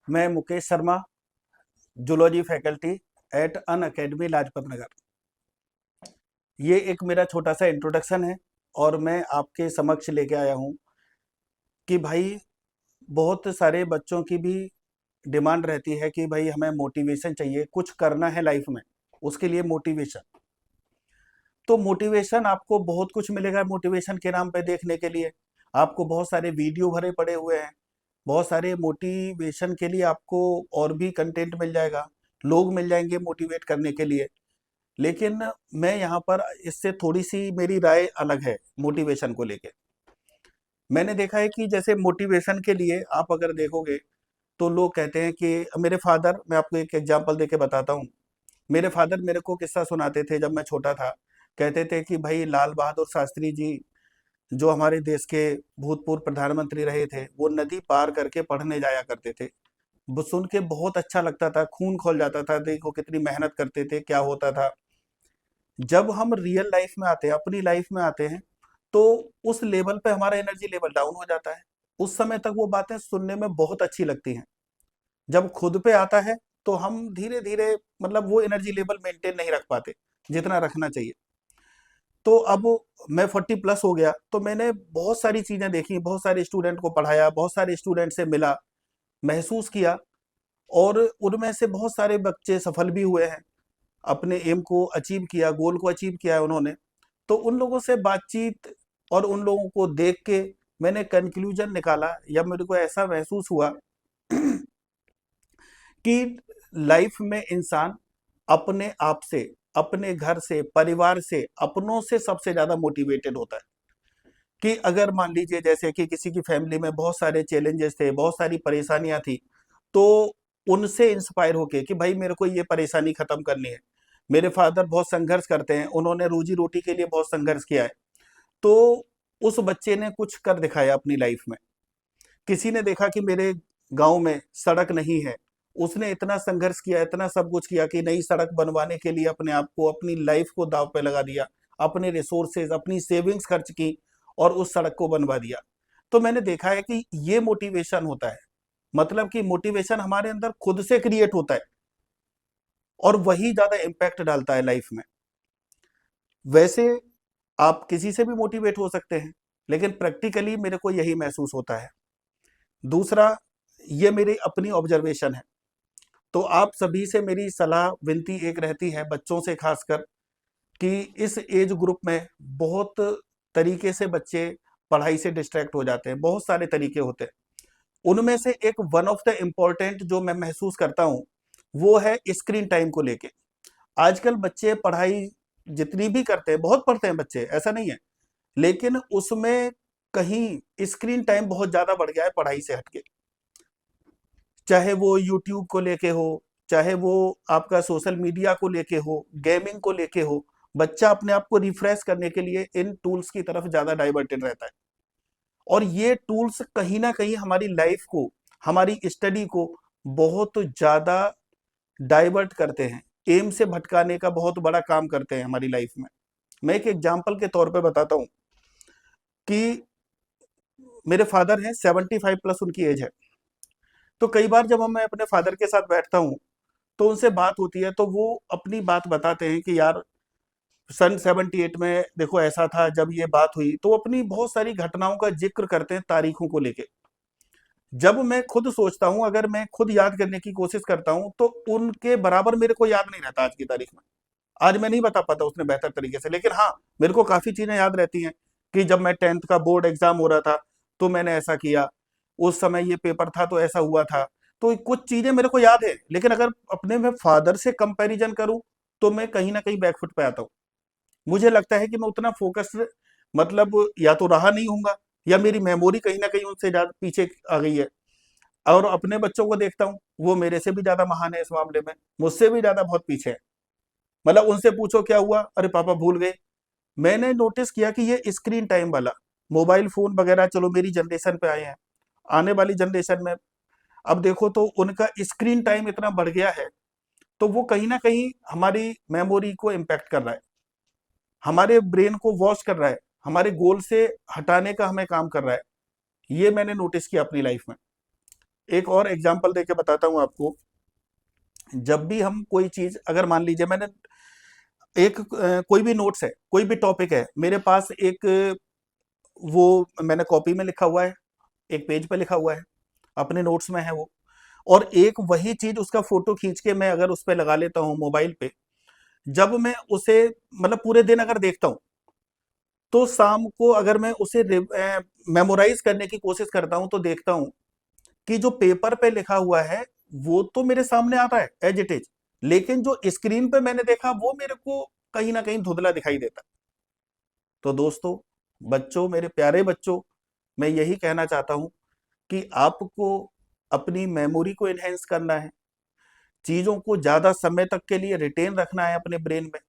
मैं Mukesh Sharma, zoology faculty at an academy Lajpat Nagar. ये एक मेरा छोटा सा इंट्रोडक्शन है और मैं आपके समक्ष लेके आया हूँ कि भाई बहुत सारे बच्चों की भी डिमांड रहती है कि भाई हमें मोटिवेशन चाहिए, कुछ करना है लाइफ में, उसके लिए मोटिवेशन। तो मोटिवेशन आपको बहुत कुछ मिलेगा मोटिवेशन के नाम पे देखने के लिए। आपको बहुत सारे वीडियो भरे पड़े हुए हैं, बहुत सारे मोटिवेशन के लिए आपको और भी कंटेंट मिल जाएगा, लोग मिल जाएंगे मोटिवेट करने के लिए। लेकिन मैं यहाँ पर इससे थोड़ी-सी मेरी राय अलग है मोटिवेशन को लेके। मैंने देखा है कि जैसे मोटिवेशन के लिए आप अगर देखोगे, तो लोग कहते हैं कि मेरे फ़ादर, मैं आपको एक एग्ज़ाम्पल देके बताता हूँ। मेरे फ़ादर मेरे को किस्सा सुनाते थे जब मैं छोटा था। कहते थे कि भई लाल बहादुर शास्त्री जी, जो हमारे देश के भूतपूर्व प्रधानमंत्री रहे थे, वो नदी पार करके पढ़ने जाया करते थे। वो सुन के बहुत अच्छा लगता था, खून खौल जाता था, देखो कितनी मेहनत करते थे, क्या होता था। जब हम रियल लाइफ में आते हैं, अपनी लाइफ में आते हैं, तो उस लेवल पे हमारा एनर्जी लेवल डाउन हो जाता है। उस समय तक वो बातें सुनने में बहुत अच्छी लगती हैं। जब खुद पे आता है, तो हम धीरे-धीरे मतलब वो एनर्जी लेवल मेंटेन नहीं रख पाते, जितना रखना चाहिए। तो अब मैं 40 प्लस हो गया, तो मैंने बहुत सारी चीज़ें देखी, बहुत सारे स्टूडेंट को पढ़ाया, बहुत सारे स्टूडेंट से मिला, महसूस किया और उनमें से बहुत सारे बच्चे सफल भी हुए हैं। अपने एम को अचीव किया, गोल को अचीव किया है उन्होंने। तो उन लोगों से बातचीत और उन लोगों को देख के मैंने कंक्लूजन निकाला या मेरे को ऐसा महसूस हुआ कि लाइफ में इंसान अपने आप से, अपने घर से, परिवार से, अपनों से सबसे ज़्यादा मोटिवेटेड होता है। कि अगर मान लीजिए जैसे कि किसी की फैमिली में बहुत सारे चैलेंजेस थे, बहुत सारी परेशानियाँ थी, तो उनसे इंस्पायर होके कि भाई मेरे को ये परेशानी खत्म करनी है। मेरे फादर बहुत संघर्ष करते हैं, उन्होंने रोजी-रोटी के लिए बहुत संघर्ष किया है। तो उस बच्चे ने कुछ कर दिखाया अपनी लाइफ में। किसी ने देखा कि मेरे गाँव में सड़क नहीं है, उसने इतना संघर्ष किया, इतना सब कुछ किया कि नई सड़क बनवाने के लिए अपने आप को, अपनी लाइफ को दाँव पे लगा दिया, अपने रिसोर्सेज़, अपनी सेविंग्स खर्च की और उस सड़क को बनवा दिया। तो मैंने देखा है कि ये मोटिवेशन होता है। मतलब कि मोटिवेशन हमारे अंदर खुद से क्रिएट होता है और वही ज़्यादा इम्पैक्ट डालता है लाइफ में। वैसे आप किसी से भी मोटिवेट हो सकते हैं, लेकिन प्रैक्टिकली मेरे को यही महसूस होता है। दूसरा, ये मेरी अपनी ऑब्जर्वेशन है। तो आप सभी से मेरी सलाह विनती एक रहती है, बच्चों से खासकर, कि इस एज ग्रुप में बहुत तरीके से बच्चे पढ़ाई से डिस्ट्रैक्ट हो जाते हैं, बहुत सारे तरीके होते हैं। उनमें से एक वन ऑफ द इम्पोर्टेंट जो मैं महसूस करता हूँ, वो है स्क्रीन टाइम को लेके। आजकल बच्चे पढ़ाई जितनी भी करते हैं, बहुत पढ़ते हैं बच्चे, ऐसा नहीं है, लेकिन उसमें कहीं स्क्रीन टाइम बहुत ज़्यादा बढ़ गया है पढ़ाई से हट के। चाहे वो यूट्यूब को लेके हो, चाहे वो आपका सोशल मीडिया को लेके हो, गेमिंग को लेके हो, बच्चा अपने आप को रिफ्रेश करने के लिए इन टूल्स की तरफ ज़्यादा डाइवर्टेड रहता है। और ये टूल्स कहीं न कहीं हमारी लाइफ को, हमारी स्टडी को बहुत ज़्यादा डाइवर्ट करते हैं, एम से भटकाने का बहुत बड़ा काम करते हैं हमारी लाइफ में। मैं एक एग्ज़ाम्पल के तौर पे बताता हूँ कि मेरे फादर हैं, 75 प्लस उनकी एज है। तो कई बार जब मैं अपने फादर के साथ बैठता हूँ, तो उनसे बात होती है, तो वो अपनी बात बताते हैं कि यार सन 78 में देखो ऐसा था जब ये बात हुई, तो वो अपनी बहुत सारी घटनाओं का ज़िक्र करते हैं तारीखों को लेके। जब मैं खुद सोचता हूँ, अगर मैं खुद याद करने की कोशिश करता हूँ, तो उनके बराबर मेरे को याद नहीं रहता आज की तारीख में। आज मैं नहीं बता पाता उतने बेहतर तरीके से, लेकिन हाँ, मेरे को काफ़ी चीज़ें याद रहती हैं कि जब मैं 10th का बोर्ड एग्ज़ाम हो रहा था, तो मैंने ऐसा किया, उस समय ये पेपर था तो ऐसा हुआ था। तो कुछ चीज़ें मेरे को याद है, लेकिन अगर अपने मैं फादर से कंपैरिज़न करूँ, तो मैं कहीं न कहीं बैक फुट पे आता हूँ। मुझे लगता है कि मैं उतना फ़ोकस्ड मतलब या तो रहा नहीं हूँगा या मेरी मेमोरी कहीं न कहीं उनसे ज़्यादा पीछे आ गई है। और अपने बच्चों को देखता हूँ, वो मेरे से भी ज़्यादा महान है इस मामले में, मुझसे भी ज़्यादा बहुत पीछे हैं। मतलब उनसे पूछो क्या हुआ? अरे पापा भूल गए। मैंने नोटिस किया कि ये स्क्रीन टाइम वाला, मोबाइल फ़ोन वगैरह चलो मेरी जनरेशन पे आए हैं। आने वाली जनरेशन में अब देखो तो उनका स्क्रीन टाइम इतना बढ़ गया है, तो वो कहीं न कहीं हमारी मेमोरी को इम्पैक्ट कर रहा है, हमारे ब्रेन को वॉश कर रहा है, हमारे गोल से हटाने का हमें काम कर रहा है। ये मैंने नोटिस किया अपनी लाइफ़ में। एक और एग्जांपल देके बताता हूं आपको। जब भी हम कोई चीज, अगर मान लीजिए मैंने कोई भी नोट्स है, कोई भी टॉपिक है मेरे पास, एक वो मैंने कॉपी में लिखा हुआ है, एक पेज पे लिखा हुआ है, अपने नोट्स में है वो, और एक वही चीज उसका फोटो खींच के मैं अगर उस पे लगा लेता हूँ मोबाइल पे, जब मैं उसे मतलब पूरे दिन अगर देखता हूँ, तो शाम को अगर मैं उसे मेमोराइज करने की कोशिश करता हूं तो देखता हूं कि जो पेपर पे लिखा हुआ है वो तो मेरे सामने आता है एज इट इज, लेकिन जो स्क्रीन पे मैंने देखा वो मेरे को कहीं ना कहीं धुंधला दिखाई देता है। तो दोस्तों, बच्चों, मेरे प्यारे बच्चों, मैं यही कहना चाहता हूं कि आपको अपनी मेमोरी को एनहेंस करना है, चीजों को ज्यादा समय तक के लिए रिटेन रखना है अपने ब्रेन में।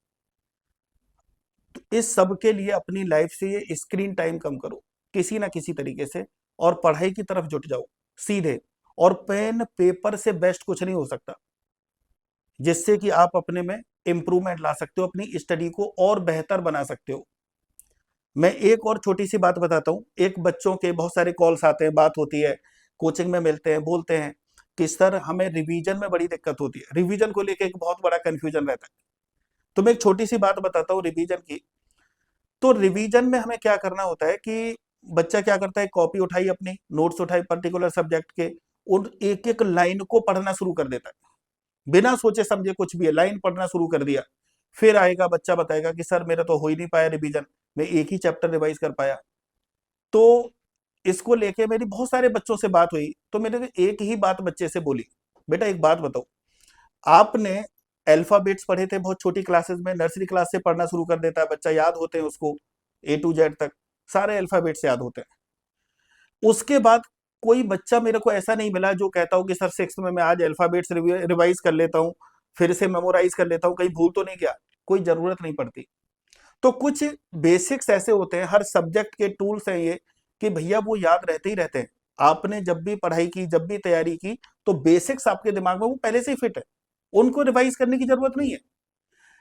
तो इस सब के लिए अपनी लाइफ से ये स्क्रीन टाइम कम करो किसी ना किसी तरीके से, और पढ़ाई की तरफ जुट जाओ सीधे। और पेन पेपर से बेस्ट कुछ नहीं हो सकता जिससे कि आप अपने में इंप्रूवमेंट ला सकते हो, अपनी स्टडी को और बेहतर बना सकते हो। मैं एक और छोटी सी बात बताता हूँ। एक बच्चों के बहुत सारे कॉल्स आते हैं, बात होती है, कोचिंग में मिलते हैं, बोलते हैं कि सर हमें रिवीजन में बड़ी दिक्कत होती है, रिवीजन को लेकर एक बहुत बड़ा कंफ्यूजन रहता है। तो मैं एक छोटी सी बात बताता हूँ रिवीजन की। तो रिवीजन में हमें क्या करना होता है कि बच्चा क्या करता है, कॉपी उठाई, अपनी नोट्स उठाई पर्टिकुलर सब्जेक्ट के, उन एक एक लाइन को पढ़ना शुरू कर देता है, बिना सोचे समझे, कुछ भी है, लाइन पढ़ना शुरू कर दिया। फिर आएगा बच्चा, बताएगा कि सर मेरा तो हो ही नहीं पाया रिवीजन, मैं एक ही चैप्टर रिवाइज कर पाया। तो इसको लेके मेरी बहुत सारे बच्चों से बात हुई, तो मैंने एक ही बात बच्चे से बोली, बेटा एक बात बताओ, आपने अल्फाबेट्स पढ़े थे बहुत छोटी क्लासेस में, नर्सरी क्लास से पढ़ना शुरू कर देता है बच्चा, याद होते हैं उसको A to Z तक सारे अल्फाबेट्स याद होते हैं। उसके बाद कोई बच्चा मेरे को ऐसा नहीं मिला जो कहता हो कि सर सिक्स में मैं आज अल्फाबेट्स रिवाइज कर लेता हूँ, फिर से मेमोराइज कर लेता हूँ, कहीं भूल तो नहीं गया। कोई जरूरत नहीं पड़ती। तो कुछ बेसिक्स ऐसे होते हैं, हर सब्जेक्ट के टूल्स हैं ये, कि भैया वो याद रहते ही रहते हैं। आपने जब भी पढ़ाई की, जब भी तैयारी की, तो बेसिक्स आपके दिमाग में वो पहले से ही फिट है, उनको रिवाइज करने की जरूरत नहीं है।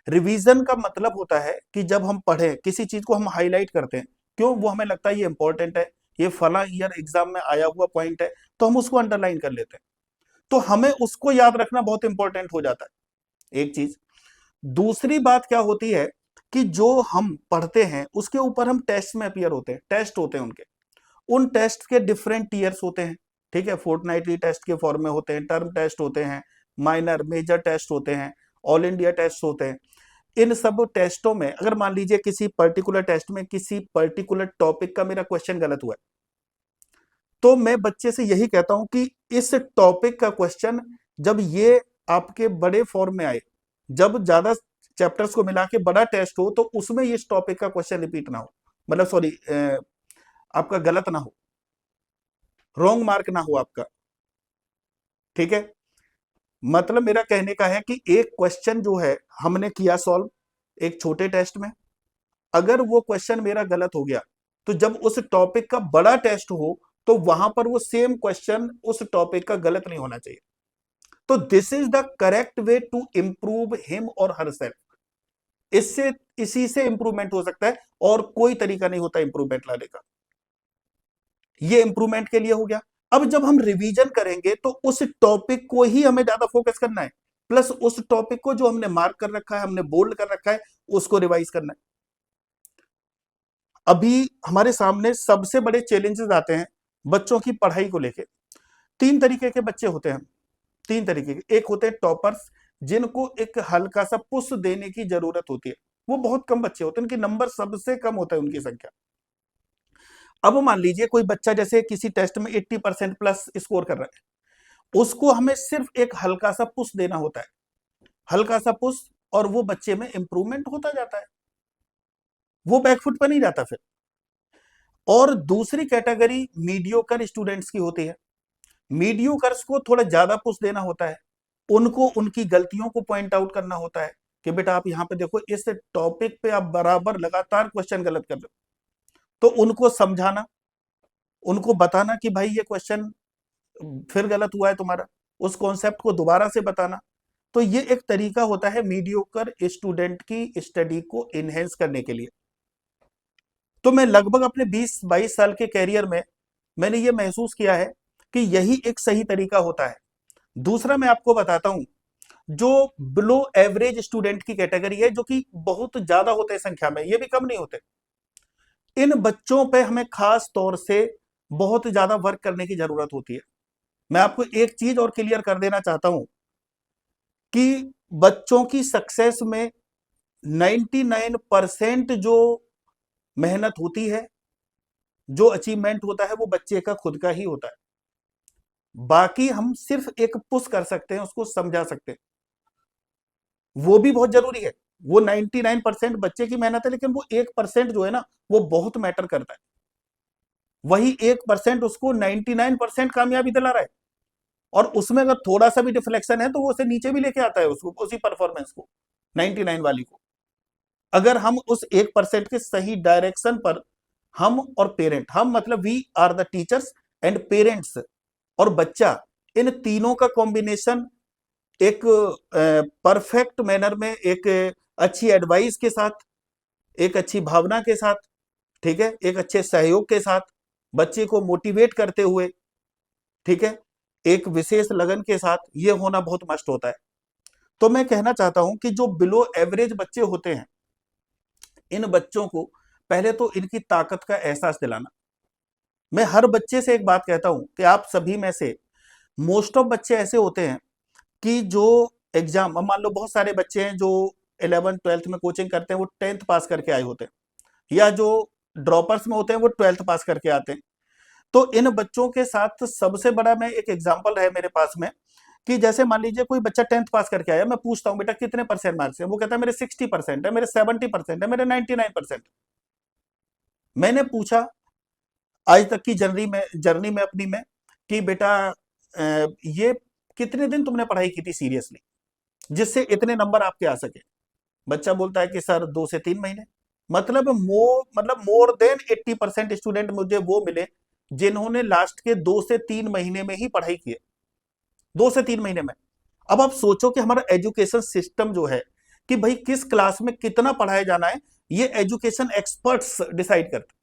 रिवीजन का मतलब होता है कि जब हम पढ़ें किसी चीज को, हम हाईलाइट करते हैं, क्यों, वो हमें लगता है ये इंपॉर्टेंट है, ये फला ईयर एग्जाम में आया हुआ पॉइंट है, तो हम उसको अंडरलाइन कर लेते हैं, तो हमें उसको याद रखना बहुत इंपॉर्टेंट हो जाता है, एक चीज। दूसरी बात क्या होती है कि जो हम पढ़ते हैं उसके ऊपर हम टेस्ट में अपियर होते हैं, टेस्ट होते हैं उनके, उन टेस्ट के डिफरेंट टीयर्स होते हैं, ठीक है, फोर्टनाइटली टेस्ट के फॉर्म में होते हैं, टर्म टेस्ट होते हैं, माइनर मेजर टेस्ट होते हैं, ऑल इंडिया टेस्ट होते हैं। इन सब टेस्टों में अगर मान लीजिए किसी पर्टिकुलर टेस्ट में किसी पर्टिकुलर टॉपिक का मेरा क्वेश्चन गलत हुआ है, तो मैं बच्चे से यही कहता हूं कि इस टॉपिक का क्वेश्चन जब ये आपके बड़े फॉर्म में आए, जब ज्यादा चैप्टर्स को मिला के बड़ा टेस्ट हो, तो उसमें इस टॉपिक का क्वेश्चन रिपीट ना हो, मतलब सॉरी, आपका गलत ना हो, रॉन्ग मार्क ना हो आपका, ठीक है। मतलब मेरा कहने का है कि एक क्वेश्चन जो है हमने किया सॉल्व एक छोटे टेस्ट में, अगर वो क्वेश्चन मेरा गलत हो गया, तो जब उस टॉपिक का बड़ा टेस्ट हो, तो वहां पर वो सेम क्वेश्चन उस टॉपिक का गलत नहीं होना चाहिए। तो this is the correct way to improve him और हर सेल्फ। इससे, इसी से इंप्रूवमेंट हो सकता है, और कोई तरीका नहीं होता इंप्रूवमेंट लाने का। ये इंप्रूवमेंट के लिए हो गया। अब जब हम रिवीजन करेंगे तो उस टॉपिक को ही हमें ज्यादा फोकस करना है, प्लस उस टॉपिक को जो हमने मार्क कर रखा है, हमने बोल्ड कर रखा है, उसको रिवाइज करना है। अभी हमारे सामने सबसे बड़े चैलेंजेस आते हैं बच्चों की पढ़ाई को लेके। तीन तरीके के बच्चे होते हैं, तीन तरीके के। एक होते हैं टॉपर्स, जिनको एक हल्का सा पुश देने की जरूरत होती है, वो बहुत कम बच्चे होते हैं, उनके नंबर सबसे कम होता है उनकी संख्या। अब मान लीजिए कोई बच्चा जैसे किसी टेस्ट में 80% प्लस स्कोर कर रहा है, उसको हमें सिर्फ एक हल्का सा पुश देना होता है, हल्का सा पुश, और वो बच्चे में इंप्रूवमेंट होता जाता है, वो बैकफुट पर नहीं जाता फिर। और दूसरी कैटेगरी मीडियोकर स्टूडेंट्स की होती है। मीडियोकर्स को थोड़ा ज्यादा पुश देना होता है, उनको उनकी गलतियों को पॉइंट आउट करना होता है कि बेटा आप यहां पे देखो, इस टॉपिक पे आप बराबर लगातार क्वेश्चन गलत कर रहे हो, तो उनको समझाना, उनको बताना कि भाई ये क्वेश्चन फिर गलत हुआ है तुम्हारा, उस कॉन्सेप्ट को दोबारा से बताना। तो ये एक तरीका होता है मीडियोकर स्टूडेंट की स्टडी को इनहेंस करने के लिए। तो मैं लगभग अपने 20-22 साल के कैरियर में मैंने ये महसूस किया है कि यही एक सही तरीका होता है। दूसरा मैं आपको बताता हूं, जो बिलो एवरेज स्टूडेंट की कैटेगरी है, जो कि बहुत ज्यादा होते हैं संख्या में, ये भी कम नहीं होते, इन बच्चों पे हमें खास तौर से बहुत ज्यादा वर्क करने की जरूरत होती है। मैं आपको एक चीज और क्लियर कर देना चाहता हूं कि बच्चों की सक्सेस में 99% जो मेहनत होती है, जो अचीवमेंट होता है, वो बच्चे का खुद का ही होता है। बाकी हम सिर्फ एक पुश कर सकते हैं, उसको समझा सकते हैं, वो भी बहुत जरूरी है। वो 99% बच्चे की मेहनत है, लेकिन वो 1% जो है ना, वो बहुत मैटर करता है। वही 1% उसको 99% कामयाबी दिला रहा है, और उसमें अगर थोड़ा सा भी डिफ्लेक्शन है तो वो उसे नीचे भी लेके आता है, उसको, उसी परफॉर्मेंस को, 99 वाली को। अगर हम उस 1% के सही डायरेक्शन पर, हम और पेरेंट, हम मतलब we are the teachers and parents और बच्चा, इन तीनों का कॉम्बिनेशन एक परफेक्ट मैनर में, एक अच्छी एडवाइस के साथ, एक अच्छी भावना के साथ, ठीक है, एक अच्छे सहयोग के साथ, बच्चे को मोटिवेट करते हुए, ठीक है, एक विशेष लगन के साथ, ये होना बहुत मस्ट होता है। तो मैं कहना चाहता हूं कि जो बिलो एवरेज बच्चे होते हैं, इन बच्चों को पहले तो इनकी ताकत का एहसास दिलाना। मैं हर बच्चे से एक बात कहता हूं कि आप सभी में से मोस्ट ऑफ बच्चे ऐसे होते हैं कि जो एग्जाम, अब मान लो बहुत सारे बच्चे हैं जो 11th 12th में कोचिंग करते हैं, वो 10th पास करके आए होते हैं, या जो ड्रॉपर्स में होते हैं वो 12th पास करके आते हैं। तो इन बच्चों के साथ सबसे बड़ा, मैं एक एग्जांपल है मेरे पास में, कि जैसे मान लीजिए कोई बच्चा 10th पास करके आया, मैं पूछता हूं बेटा कितने परसेंट मार्क्स है, वो कहता है मेरे 60% है, मेरे 70% है, मेरे 99%। मैंने पूछा आज तक की जर्नी में अपनी में, कि बेटा ये कितने दिन तुमने पढ़ाई की थी सीरियसली, जिससे इतने नंबर आपके आ सके। बच्चा बोलता है कि सर 2 से 3 महीने। मतलब मोर देन 80% स्टूडेंट मुझे वो मिले जिन्होंने लास्ट के 2 से 3 महीने में ही पढ़ाई की है, 2 से 3 महीने में। अब आप सोचो कि हमारा एजुकेशन सिस्टम जो है, कि भाई किस क्लास में कितना पढ़ाया जाना है, ये एजुकेशन एक्सपर्ट्स डिसाइड करते हैं।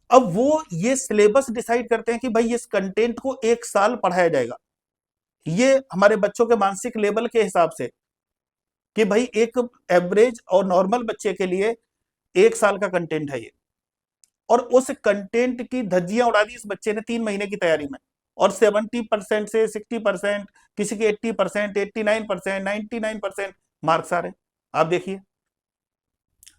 अब वो ये सिलेबस डिसाइड करते हैं कि भाई इस कंटेंट को 1 साल पढ़ाया जाएगा, ये हमारे बच्चों के मानसिक लेवल के हिसाब से, कि भाई एक एवरेज और नॉर्मल बच्चे के लिए 1 साल का कंटेंट है ये, और उस कंटेंट की धज्जियां उड़ा दी इस बच्चे ने 3 महीने की तैयारी में, और 70% से 60%, किसी के 80%, 89%, 99% मार्क्स आ रहे हैं। आप देखिए,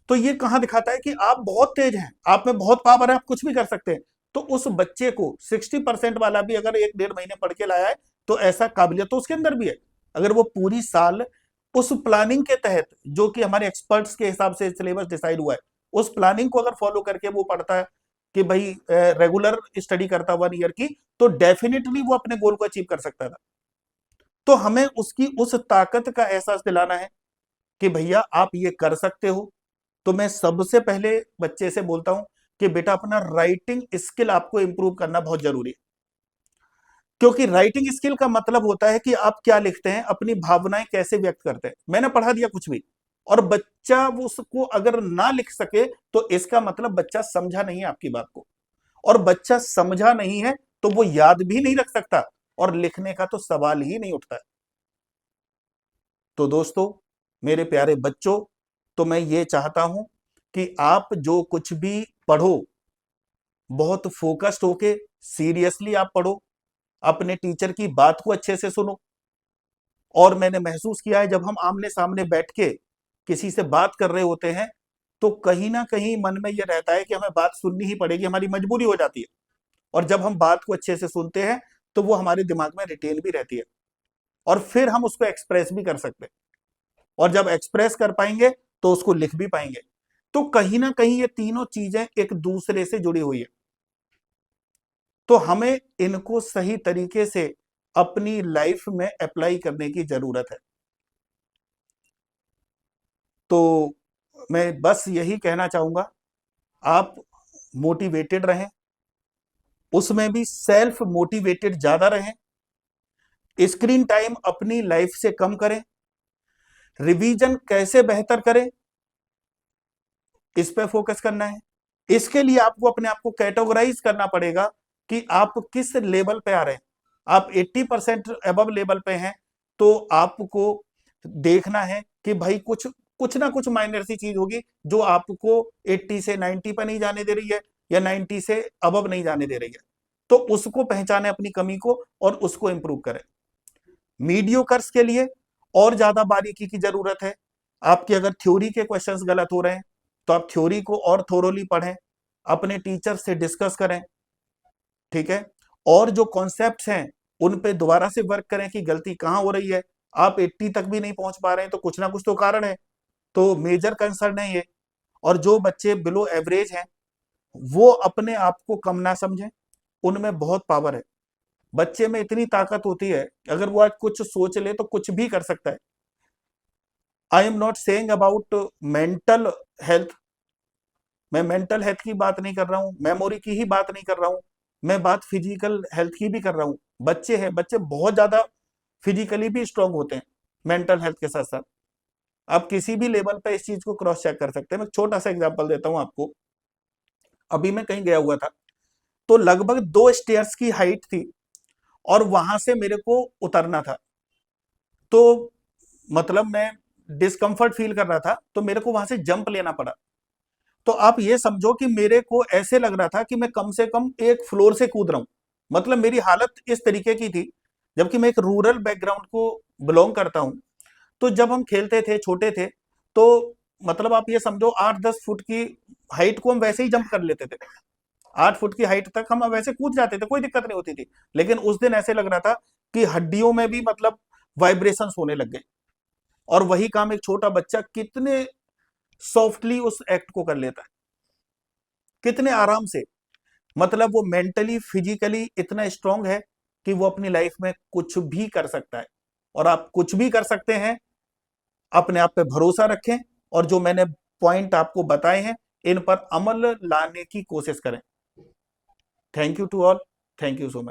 तो ये कहां दिखाता है कि आप बहुत तेज हैं, आप में बहुत पावर है, आप कुछ भी कर सकते हैं। तो उस बच्चे को 60% वाला भी अगर 1 डेढ़ महीने पढ़ के लाया है, तो ऐसा काबिलियत तो उसके अंदर भी है। अगर वो पूरी साल उस प्लानिंग के तहत, जो कि हमारे एक्सपर्ट्स के हिसाब से सिलेबस डिसाइड हुआ है, उस प्लानिंग को अगर फॉलो करके वो पढ़ता है, कि भाई रेगुलर स्टडी करता 1 ईयर की, तो डेफिनेटली वो अपने गोल को अचीव कर सकता था। तो हमें उसकी उस ताकत का एहसास दिलाना है कि भैया आप ये कर सकते हो। तो मैं सबसे पहले बच्चे से बोलता हूं कि बेटा अपना राइटिंग स्किल आपको इंप्रूव करना बहुत जरूरी है, क्योंकि राइटिंग स्किल का मतलब होता है कि आप क्या लिखते हैं, अपनी भावनाएं कैसे व्यक्त करते हैं। मैंने पढ़ा दिया कुछ भी, और बच्चा वो उसको अगर ना लिख सके, तो इसका मतलब बच्चा समझा नहीं है आपकी बात को, और बच्चा समझा नहीं है तो वो याद भी नहीं रख सकता, और लिखने का तो सवाल ही नहीं उठता है। तो दोस्तों, मेरे प्यारे बच्चों, तो मैं ये चाहता हूं कि आप जो कुछ भी पढ़ो, बहुत फोकस्ड होके, सीरियसली आप पढ़ो, अपने टीचर की बात को अच्छे से सुनो। और मैंने महसूस किया है, जब हम आमने सामने बैठ के किसी से बात कर रहे होते हैं, तो कहीं ना कहीं मन में यह रहता है कि हमें बात सुननी ही पड़ेगी, हमारी मजबूरी हो जाती है। और जब हम बात को अच्छे से सुनते हैं, तो वो हमारे दिमाग में रिटेन भी रहती है, और फिर हम उसको एक्सप्रेस भी कर सकते हैं, और जब एक्सप्रेस कर पाएंगे तो उसको लिख भी पाएंगे। तो कहीं ना कहीं ये तीनों चीजें एक दूसरे से जुड़ी हुई है। तो हमें इनको सही तरीके से अपनी लाइफ में अप्लाई करने की जरूरत है। तो मैं बस यही कहना चाहूंगा, आप मोटिवेटेड रहें, उसमें भी सेल्फ मोटिवेटेड ज्यादा रहें, स्क्रीन टाइम अपनी लाइफ से कम करें, रिवीजन कैसे बेहतर करें, इस पे फोकस करना है। इसके लिए आपको अपने आप को कैटेगराइज करना पड़ेगा कि आप किस लेवल पे आ रहे हैं। आप 80% अबव लेवल पे हैं तो आपको देखना है कि भाई कुछ कुछ ना कुछ माइनर सी चीज होगी जो आपको 80 से 90 पर नहीं जाने दे रही है या 90 से अबव नहीं जाने दे रही है। तो उसको पहचाने अपनी कमी को और उसको इंप्रूव करें। मीडियोकर्स के लिए और ज्यादा बारीकी की जरूरत है। आपके अगर थ्योरी के क्वेश्चंस गलत हो रहे हैं तो आप थ्योरी को और थोरोली पढ़ें, अपने टीचर से डिस्कस करें, ठीक है। और जो कॉन्सेप्ट्स हैं उन पे दोबारा से वर्क करें कि गलती कहां हो रही है। आप 80 तक भी नहीं पहुंच पा रहे हैं तो कुछ ना कुछ तो कारण है, तो मेजर कंसर्न है ये। और जो बच्चे बिलो एवरेज हैं वो अपने आप को कम ना समझें, उनमें बहुत पावर है। बच्चे में इतनी ताकत होती है कि अगर वो आज कुछ सोच ले तो कुछ भी कर सकता है। I am not saying about mental health, मैं मेंटल हेल्थ की बात नहीं कर रहा हूं, मेमोरी की ही बात नहीं कर रहा हूं, मैं बात फिजिकल हेल्थ की भी कर रहा हूं। बच्चे हैं, बच्चे बहुत ज्यादा फिजिकली भी स्ट्रांग होते हैं मेंटल हेल्थ के साथ साथ। आप किसी भी लेवल पे इस चीज को क्रॉस चेक कर सकते हैं। मैं छोटा सा एग्जांपल देता हूं आपको। अभी मैं कहीं गया हुआ था तो लगभग 2 स्टेयर्स की हाइट थी और वहां से मेरे को उतरना था। तो मतलब मैं डिस्कंफर्ट फील कर रहा था तो मेरे को वहां से जंप लेना पड़ा। तो आप ये समझो कि मेरे को ऐसे लग रहा था कि मैं कम से कम एक फ्लोर से कूद रहा हूं। मतलब मेरी हालत इस तरीके की थी, जबकि मैं एक रूरल बैकग्राउंड को बिलोंग करता हूं। तो जब हम खेलते थे, छोटे थे, तो मतलब आप ये समझो 8-10 फुट की हाइट को हम वैसे ही जंप कर लेते थे। 8 फुट की हाइट तक हम वैसे कूद जाते थे, कोई दिक्कत नहीं होती थी। लेकिन उस दिन ऐसे लग रहा था कि हड्डियों में भी मतलब वाइब्रेशन होने लग गए। और वही काम एक छोटा बच्चा कितने सॉफ्टली उस एक्ट को कर लेता है, कितने आराम से। मतलब वो मेंटली फिजिकली इतना स्ट्रांग है कि वो अपनी लाइफ में कुछ भी कर सकता है। और आप कुछ भी कर सकते हैं, अपने आप पे भरोसा रखें और जो मैंने पॉइंट आपको बताए हैं इन पर अमल लाने की कोशिश करें। Thank you to all, thank you so much.